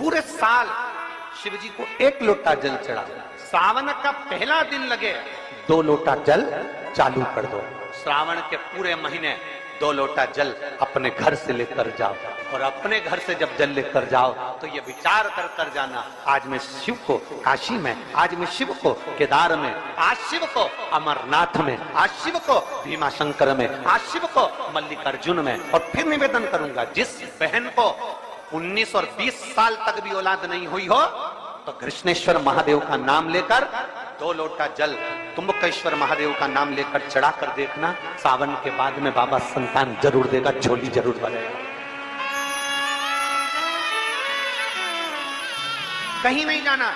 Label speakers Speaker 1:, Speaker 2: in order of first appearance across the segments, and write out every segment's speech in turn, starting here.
Speaker 1: पूरे साल शिव जी को 1 लोटा जल चढ़ा, सावन का पहला दिन लगे 2 लोटा जल चालू कर दो। श्रावण के पूरे महीने 2 लोटा जल अपने घर से लेकर जाओ, और अपने घर से जब जल लेकर जाओ तो ये विचार कर कर जाना, आज मैं शिव को काशी में, आज मैं शिव को केदार में, आज शिव को अमरनाथ में, आज शिव को भीमा शंकर में, आज शिव को मल्लिकार्जुन में। और फिर निवेदन करूंगा, जिस बहन को 19 और 20 साल तक भी औलाद नहीं हुई हो तो कृष्णेश्वर महादेव का नाम लेकर 2 लोटा जल तुम्बकेश्वर महादेव का नाम लेकर चढ़ा कर देखना, सावन के बाद में बाबा संतान जरूर देगा, झोली जरूर भरेगा। कहीं नहीं जाना,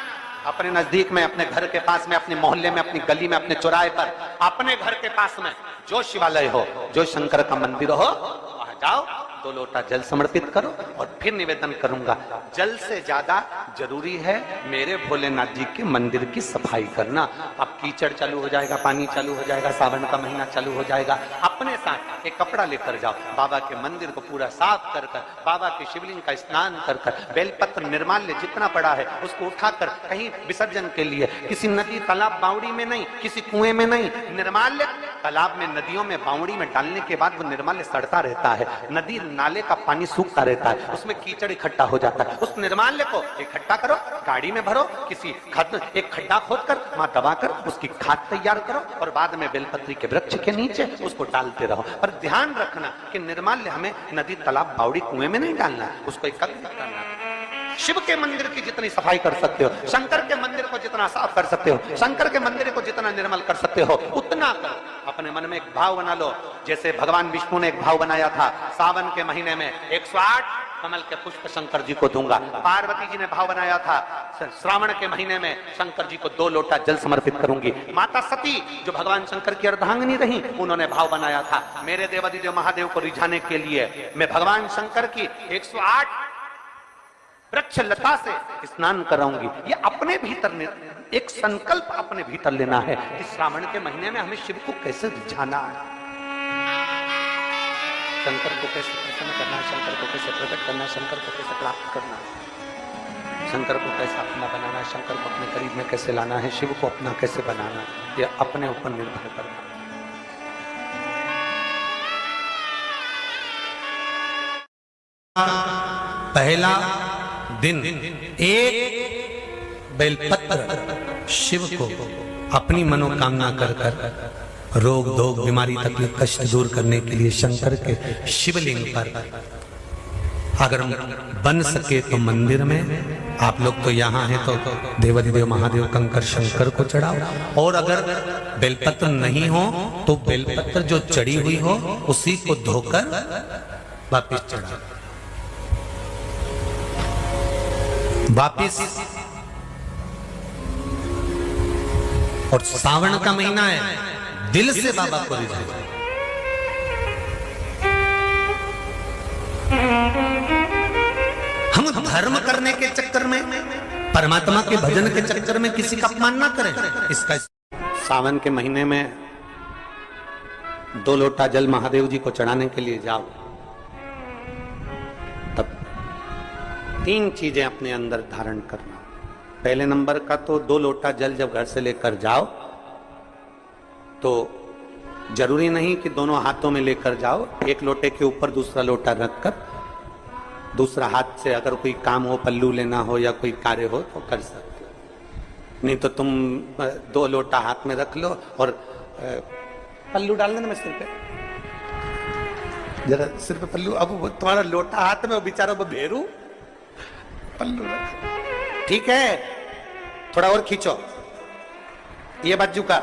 Speaker 1: अपने नजदीक में, अपने घर के पास में, अपने मोहल्ले में, अपनी गली में, अपने चौराहे पर, अपने घर के पास में जो शिवालय हो, जो शंकर का मंदिर हो, वहां जाओ, 2 लोटा जल समर्पित करो। और फिर निवेदन करूंगा, जल से ज्यादा जरूरी है मेरे भोलेनाथ जी के मंदिर की सफाई करना। अब कीचड़ चालू हो जाएगा, पानी चालू हो जाएगा, सावन का महीना चालू हो जाएगा, अपने साथ एक कपड़ा लेकर जाओ, बाबा के मंदिर को पूरा साफ कर कर, बाबा के शिवलिंग का स्नान कर कर, बेलपत्र निर्माल्य जितना पड़ा है उसको उठाकर कहीं विसर्जन के लिए, किसी नदी तालाब बावड़ी में नहीं, किसी कुएं में नहीं, निर्माल्य तालाब में, नदियों में, बावड़ी में डालने के बाद वो निर्माल्य सड़ता रहता है, नदी नाले का पानी सूखता रहता है, उसमें कीचड़ इकट्ठा हो जाता है। उस निर्माल्य को इकट्ठा करो, गाड़ी में भरो, किसी एक खड्डा खोदकर वहां दबाकर उसकी खाद तैयार करो, और बाद में बेलपत्री के वृक्ष के नीचे उसको डालते रहो। पर ध्यान रखना कि निर्माल्य हमें नदी तालाब बावड़ी कुएं में नहीं डालना, उसको एकत्रित करना। शिव के मंदिर की जितनी सफाई कर सकते हो, शंकर के मंदिर को जितना साफ कर सकते हो, शंकर के मंदिर को जितना निर्मल कर सकते हो, उतना करो। अपने मन में एक भाव बना लो, जैसे भगवान विष्णु ने एक भाव बनाया था, सावन के महीने में 108 कमल के पुष्प शंकर जी को दूंगा। पार्वती जी ने भाव बनाया था, श्रावण के महीने में शंकर जी को 2 लोटा जल समर्पित करूंगी। माता सती जो भगवान शंकर की अर्धांगिनी रही, उन्होंने भाव बनाया था, मेरे देवादिदेव महादेव को रिझाने के लिए मैं भगवान शंकर की 108 वृक्ष लता से स्नान कराऊंगी। ये अपने भीतर एक संकल्प अपने भीतर लेना है कि श्रावण के महीने में हमें शिव को कैसे रिझाना है, शंकर को कैसे प्रसन्न करना है, शंकर को कैसे प्रकट करना है, शंकर को कैसे प्राप्त करना है, शंकर को कैसे अपना बनाना है, शंकर को अपने करीब में कैसे लाना है, शिव को अपना कैसे बनाना है, ये अपने ऊपर निर्भर करना। पहला दिन एक बेलपत्र शिव को अपनी मनोकामना कर कर रोग धोग बीमारी तकलीफ कष्ट दूर करने के लिए शंकर के शिवलिंग पर, अगर बन सके तो मंदिर में, आप लोग तो यहाँ हैं तो देवादिदेव महादेव कंकर शंकर को चढ़ाओ, और अगर बेलपत्र नहीं हो तो बेलपत्र जो चढ़ी हुई हो उसी को धोकर वापिस चढ़ाओ। वापिस, और सावन का महीना है, दिल से बाबा को रिझाओ। हम धर्म करने के चक्कर में, परमात्मा के भजन के चक्कर में किसी का अपमान ना करें। इसका सावन के महीने में 2 लोटा जल महादेव जी को चढ़ाने के लिए जाओ, तब 3 चीजें अपने अंदर धारण करना। पहले नंबर का तो 2 लोटा जल जब घर से लेकर जाओ तो जरूरी नहीं कि दोनों हाथों में लेकर जाओ, एक लोटे के ऊपर दूसरा लोटा रखकर दूसरा हाथ से अगर कोई काम हो, पल्लू लेना हो या कोई कार्य हो तो कर सकते हो, नहीं तो तुम 2 लोटा हाथ में रख लो और पल्लू डाल देना सिर पे, जरा सिर पे पल्लू। अब तुम्हारा लोटा हाथ में, बेचारा वो भेरू पल्लू रख, ठीक है, थोड़ा और खींचो ये बाजू का,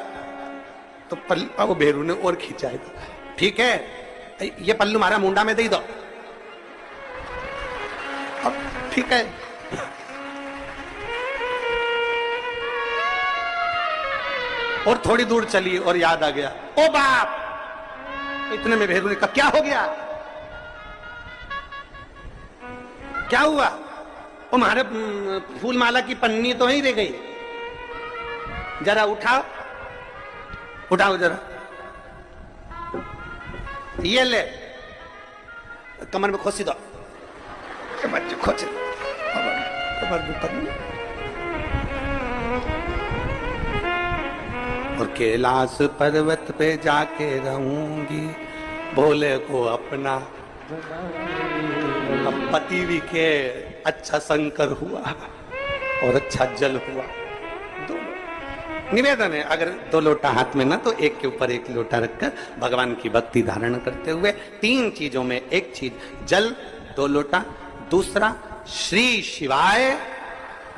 Speaker 1: तो पल्लू वो भेरू ने और खींचा है, ठीक है, ये पल्लू मारा मुंडा में दे दो, अब ठीक है। और थोड़ी दूर चली और याद आ गया, ओ बाप, इतने में भेरू ने कहा क्या हो गया, क्या हुआ? वो हमारे फूल माला की पन्नी तो वहीं रह गई, जरा उठाओ, उठाओ जरा, ये ले, कमर में खोसी दो, बच्चे खोचे, तुम्हारे जो करना। और कैलाश पर्वत पे जाके रहूंगी, भोले को अपना। अब पति भी के अच्छा शंकर हुआ और अच्छा जल हुआ। निवेदन है, अगर 2 लोटा हाथ में ना तो एक के ऊपर एक लोटा रखकर भगवान की भक्ति धारण करते हुए 3 चीजों में एक चीज जल 2 लोटा, दूसरा श्री शिवाय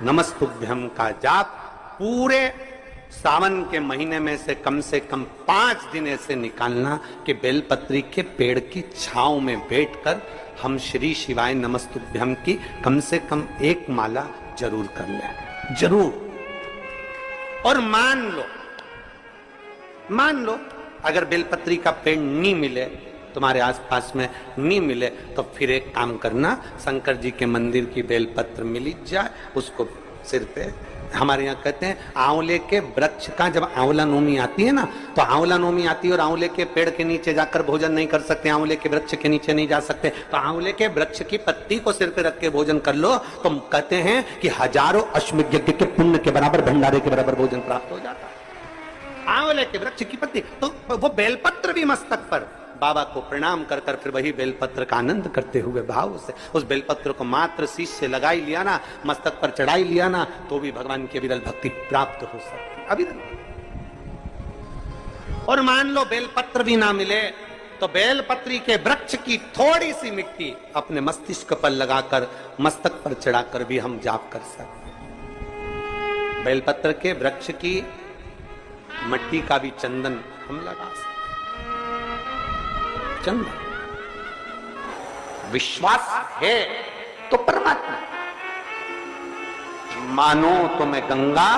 Speaker 1: नमस्तुभ्यम का जाप पूरे सावन के महीने में से कम 5 दिन ऐसे निकालना कि बेलपत्री के पेड़ की छांव में बैठकर हम श्री शिवाय नमस्तुभ्यम की कम से कम 1 माला जरूर कर लें, जरूर। और मान लो अगर बेलपत्री का पेड़ नहीं मिले, तुम्हारे आसपास में नहीं मिले, तो फिर एक काम करना, शंकर जी के मंदिर की बेलपत्र मिल जाए, उसको सिर पे, हमारे यहाँ कहते हैं आंवले के वृक्ष का जब आंवला नोमी आती है ना, तो आंवला नोमी आती है और आंवले के पेड़ के नीचे जाकर भोजन नहीं कर सकते, आंवले के वृक्ष के नीचे नहीं जा सकते, तो आंवले के वृक्ष की पत्ती को सिर पे रख के भोजन कर लो, तो कहते हैं कि हजारों अश्वमेध यज्ञ के पुण्य के बराबर, भंडारे के बराबर भोजन प्राप्त हो जाता है। आंवले के वृक्ष की पत्ती, तो वो बेलपत्र भी मस्तक पर बाबा को प्रणाम कर कर फिर वही बेलपत्र का आनंद करते हुए भाव से उस बेलपत्र को मात्र शीश से लगाई लिया ना, मस्तक पर चढ़ाई लिया ना, तो भी भगवान की अविरल भक्ति प्राप्त हो सकती, अविरल। और मान लो बेलपत्र भी ना मिले, तो बेलपत्री के वृक्ष की थोड़ी सी मिट्टी अपने मस्तिष्क पर लगाकर मस्तक पर चढ़ाकर भी हम जाप कर सकते। बेलपत्र के वृक्ष की मिट्टी का भी चंदन हम लगा सकते। विश्वास है तो परमात्मा, मानो तो मैं गंगा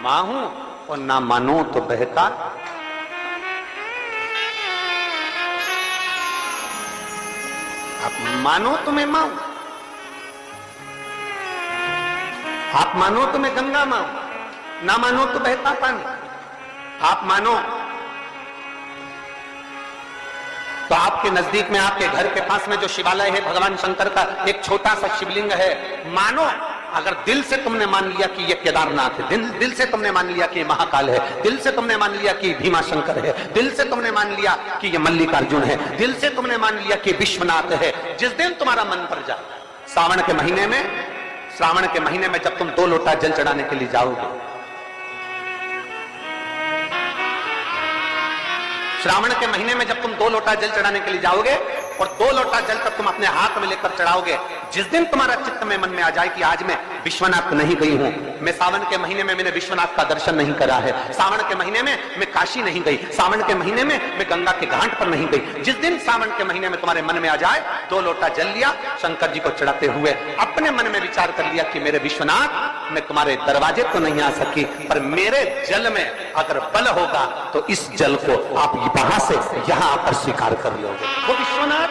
Speaker 1: मां हूं और ना मानो तो बहता। आप मानो तो मैं मां हूं, आप मानो तो मैं गंगा मां हूं, ना मानो तो बहता पानी। आप मानो तो आपके नजदीक में, आपके घर के पास में जो शिवालय है भगवान शंकर का, एक छोटा सा शिवलिंग है, मानो अगर दिल से तुमने मान लिया कि ये केदारनाथ है, दिल से तुमने मान लिया कि ये महाकाल है, दिल से तुमने मान लिया कि भीमा शंकर है, दिल से तुमने मान लिया कि ये मल्लिकार्जुन है, दिल से तुमने मान लिया कि विश्वनाथ है, जिस दिन तुम्हारा मन पर जाए, श्रावण के महीने में जब तुम 2 लोटा जल चढ़ाने के लिए जाओगे, श्रावण के महीने में जब तुम 2 लोटा जल चढ़ाने के लिए जाओगे और 2 लोटा जल तक तुम अपने हाथ में लेकर चढ़ाओगे, जिस दिन तुम्हारा चित्त में मन में आ जाए कि आज मैं विश्वनाथ नहीं गई हूं, मैं सावन के महीने में मैंने विश्वनाथ का दर्शन नहीं करा है, सावन के महीने में मैं काशी नहीं गई, सावन के महीने में मैं गंगा के घाट पर नहीं गई, जिस दिन सावन के महीने में तुम्हारे मन में आ जाए, 2 लोटा जल लिया, शंकर जी को चढ़ाते हुए अपने मन में विचार कर लिया कि मेरे विश्वनाथ, मैं तुम्हारे दरवाजे तो नहीं आ सकी, पर मेरे जल में अगर बल होगा तो इस जल को आप वहां से यहां आकर स्वीकार कर लोगे। वो विश्वनाथ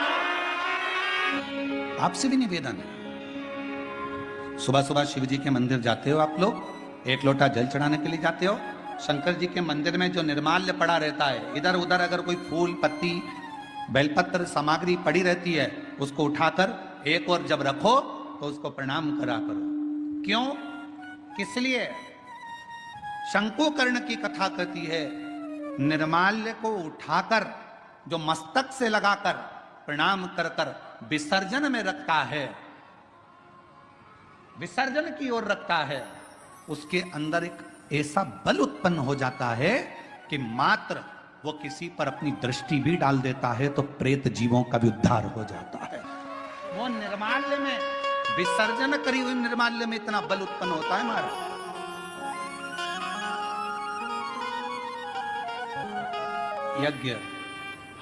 Speaker 1: आपसे भी निवेदन है, सुबह सुबह शिव जी के मंदिर जाते हो आप लोग, 1 लोटा जल चढ़ाने के लिए जाते हो, शंकर जी के मंदिर में जो निर्माल्य पड़ा रहता है, इधर उधर अगर कोई फूल पत्ती बेलपत्र सामग्री पड़ी रहती है, उसको उठाकर एक और जब रखो तो उसको प्रणाम करा करो। क्यों, किस लिए? शंकुकर्ण की कथा कहती है, निर्माल्य को उठाकर जो मस्तक से लगाकर प्रणाम कर कर विसर्जन में रखता है, विसर्जन की ओर रखता है, उसके अंदर एक ऐसा बल उत्पन्न हो जाता है कि मात्र वो किसी पर अपनी दृष्टि भी डाल देता है तो प्रेत जीवों का भी उद्धार हो जाता है। वो निर्माल्य में, विसर्जन करी हुई निर्माल्य में इतना बल उत्पन्न होता है हमारा। यज्ञ,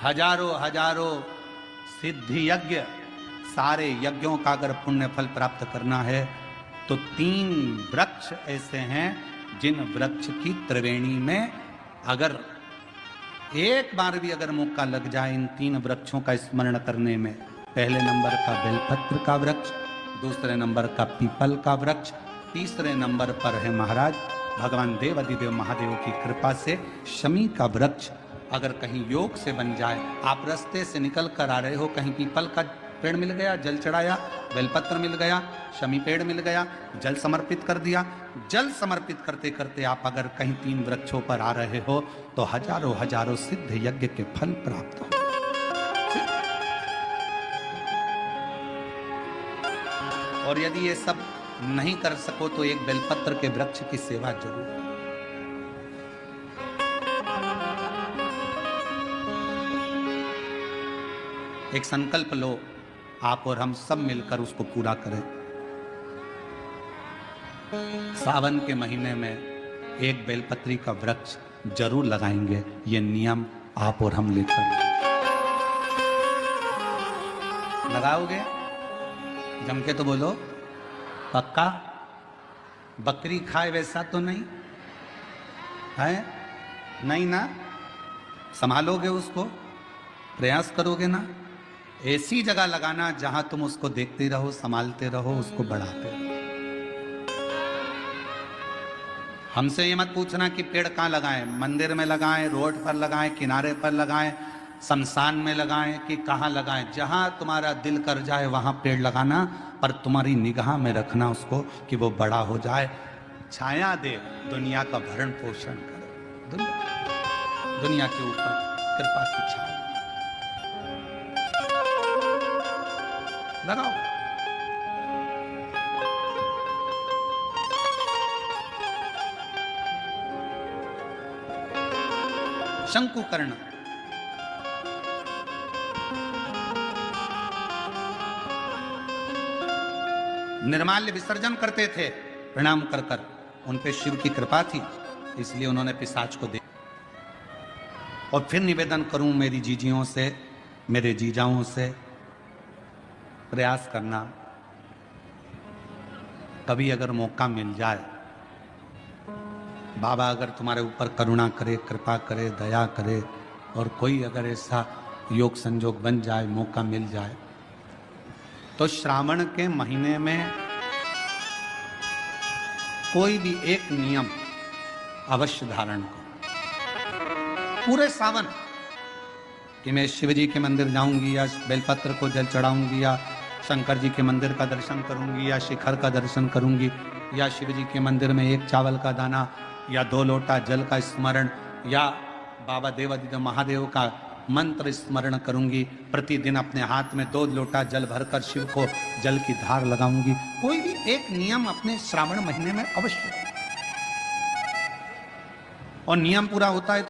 Speaker 1: हजारों सिद्धि यज्ञ, सारे यज्ञों का अगर पुण्य फल प्राप्त करना है तो 3 वृक्ष ऐसे हैं जिन वृक्ष की त्रिवेणी में अगर एक बार भी अगर मौका लग जाए इन 3 वृक्षों का स्मरण करने में, पहले नंबर का बेलपत्र का वृक्ष, दूसरे नंबर का पीपल का वृक्ष, तीसरे नंबर पर है महाराज भगवान देव अधिदेव महादेव की कृपा से शमी का वृक्ष। अगर कहीं योग से बन जाए, आप रास्ते से निकल कर आ रहे हो, कहीं पीपल का पेड़ मिल गया, जल चढ़ाया, बेलपत्र मिल गया, शमी पेड़ मिल गया, जल समर्पित कर दिया। जल समर्पित करते करते आप अगर कहीं 3 वृक्षों पर आ रहे हो तो हजारों हजारों सिद्ध यज्ञ के फल प्राप्त हो। और यदि ये सब नहीं कर सको तो एक बेलपत्र के वृक्ष की सेवा जरूर। एक संकल्प लो, आप और हम सब मिलकर उसको पूरा करें। सावन के महीने में एक बेलपत्री का वृक्ष जरूर लगाएंगे। ये नियम आप और हम लेकर लगाओगे? जम के तो बोलो, पक्का? बकरी खाए वैसा तो नहीं है? नहीं ना? संभालोगे उसको? प्रयास करोगे ना? ऐसी जगह लगाना जहां तुम उसको देखते रहो, संभालते रहो, उसको बढ़ाते रहो। हमसे ये मत पूछना कि पेड़ कहाँ लगाएं, मंदिर में लगाएं, रोड पर लगाएं, किनारे पर लगाएं, शमशान में लगाएं कि कहाँ लगाएं। जहां तुम्हारा दिल कर जाए वहां पेड़ लगाना, पर तुम्हारी निगाह में रखना उसको कि वो बड़ा हो जाए, छाया दे, दुनिया का भरण पोषण करे, दुनिया के ऊपर कृपा की छाया लगाओ। शंकुकर्ण निर्माल्य विसर्जन करते थे प्रणाम कर कर, उन पे शिव की कृपा थी, इसलिए उन्होंने पिशाच को देखा। और फिर निवेदन करूं मेरी जीजियों से, मेरे जीजाओं से, प्रयास करना, कभी अगर मौका मिल जाए, बाबा अगर तुम्हारे ऊपर करुणा करे, कृपा करे, दया करे, और कोई अगर ऐसा योग संजोग बन जाए, मौका मिल जाए, तो श्रावण के महीने में कोई भी एक नियम अवश्य धारण करो पूरे सावन कि मैं शिव जी के मंदिर जाऊंगी या बेलपत्र को जल चढ़ाऊंगी या शंकर जी के मंदिर का दर्शन करूंगी या शिखर का दर्शन करूंगी या शिव जी के मंदिर में 1 चावल का दाना या 2 लोटा जल का स्मरण या बाबा देवादिदेव महादेव का मंत्र स्मरण करूंगी। प्रतिदिन अपने हाथ में 2 लोटा जल भरकर शिव को जल की धार लगाऊंगी। कोई भी एक नियम अपने श्रावण महीने में अवश्य, और नियम पूरा होता है